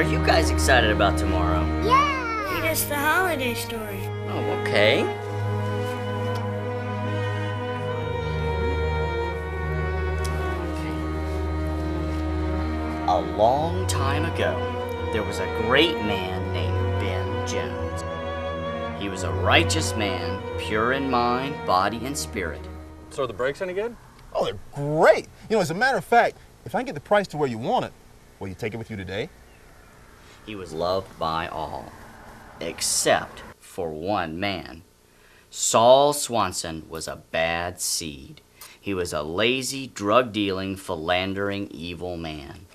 Are you guys excited about tomorrow? Yeah! Read us the holiday story. Oh, okay. A long time ago, there was a great man named Ben Jones. He was a righteous man, pure in mind, body, and spirit. So are the brakes any good? Oh, they're great. You know, as a matter of fact, if I can get the price to where you want it, will you take it with you today? He was loved by all, except for one man. Saul Swanson was a bad seed. He was a lazy, drug-dealing, philandering, evil man.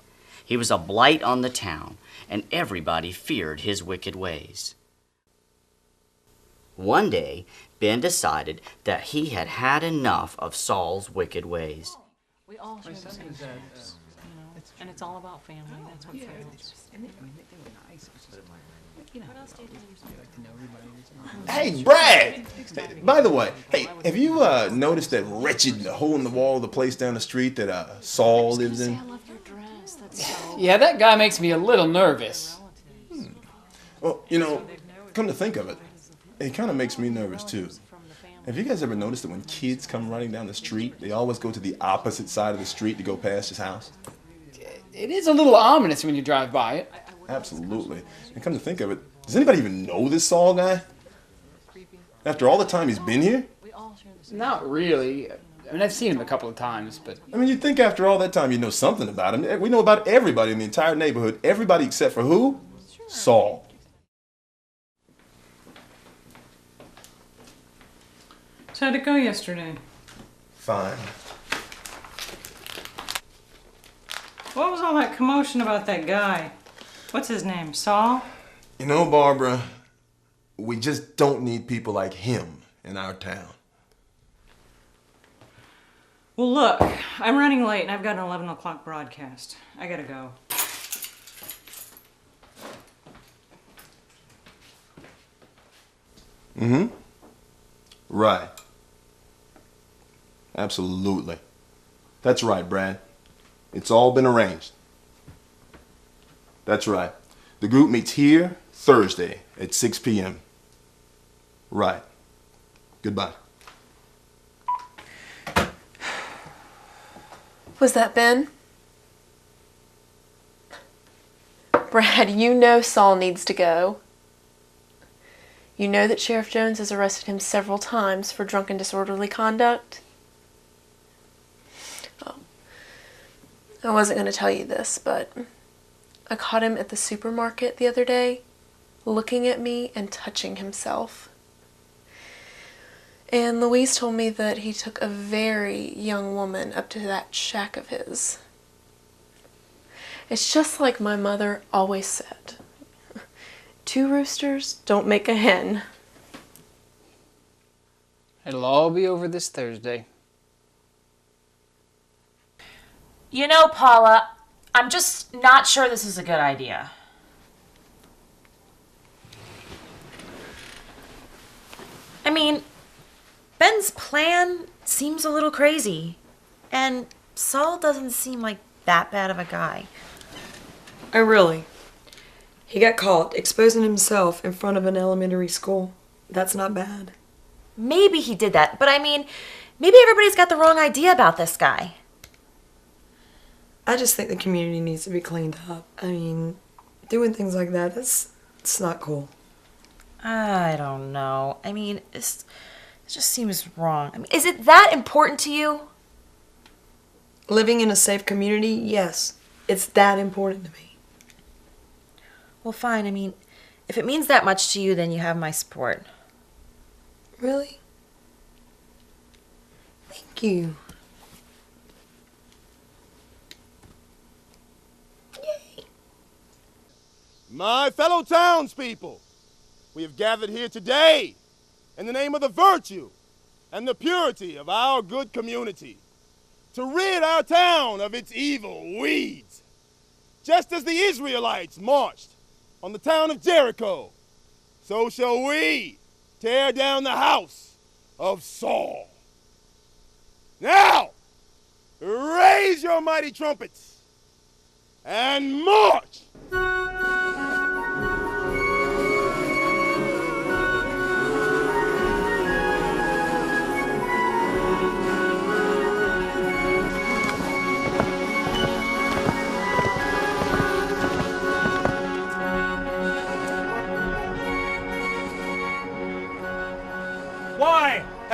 He was a blight on the town, and everybody feared his wicked ways. One day, Ben decided that he had had enough of Saul's wicked ways. We all share the same beliefs, you know, and it's all about family. That's what counts. Hey, Brad! Hey, by the way, hey, have you noticed that wretched hole in the wall of the place down the street that Saul lives in? I love your dress. That's so... Yeah, that guy makes me a little nervous. Well, you know, come to think of it, it kind of makes me nervous too. Have you guys ever noticed that when kids come running down the street, they always go to the opposite side of the street to go past his house? It is a little ominous when you drive by it. Absolutely. And come to think of it, does anybody even know this Saul guy? After all the time he's been here? Not really. I mean, I've seen him a couple of times, but... I mean, you'd think after all that time you'd know something about him. We know about everybody in the entire neighborhood. Everybody except for who? Saul. So how'd it go yesterday? Fine. What was all that commotion about that guy? What's his name, Saul? You know, Barbara, we just don't need people like him in our town. Well, look, I'm running late and I've got an 11 o'clock broadcast. I gotta go. Mm-hmm. Right. Absolutely. That's right, Brad. It's all been arranged. That's right. The group meets here Thursday at 6 p.m. Right. Goodbye. Was that Ben? Brad, you know Saul needs to go. You know that Sheriff Jones has arrested him several times for drunken disorderly conduct? Oh, I wasn't going to tell you this, but I caught him at the supermarket the other day, looking at me and touching himself. And Louise told me that he took a very young woman up to that shack of his. It's just like my mother always said. 2 roosters don't make a hen. It'll all be over this Thursday. You know, Paula, I'm just not sure this is a good idea. I mean, Ben's plan seems a little crazy, and Saul doesn't seem like that bad of a guy. Oh, really? He got caught exposing himself in front of an elementary school. That's not bad. Maybe he did that, but I mean, maybe everybody's got the wrong idea about this guy. I just think the community needs to be cleaned up. I mean, doing things like that, it's not cool. I don't know. I mean, it just seems wrong. I mean, is it that important to you? Living in a safe community, yes. It's that important to me. Well, fine. I mean, if it means that much to you, then you have my support. Really? Thank you. Yay. My fellow townspeople, we have gathered here today in the name of the virtue and the purity of our good community to rid our town of its evil weeds. Just as the Israelites marched on the town of Jericho, so shall we tear down the house of Saul. Now, raise your mighty trumpets and march!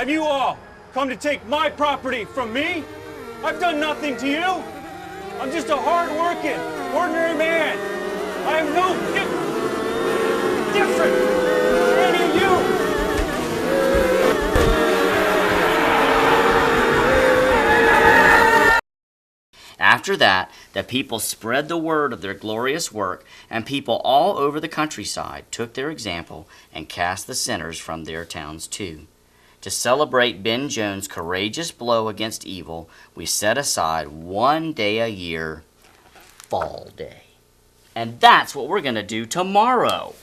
Have you all come to take my property from me? I've done nothing to you. I'm just a hard-working, ordinary man. I am no different than any of you. After that, the people spread the word of their glorious work, and people all over the countryside took their example and cast the sinners from their towns too. To celebrate Ben Jones' courageous blow against evil, we set aside one day a year, Fall Day. And that's what we're going to do tomorrow.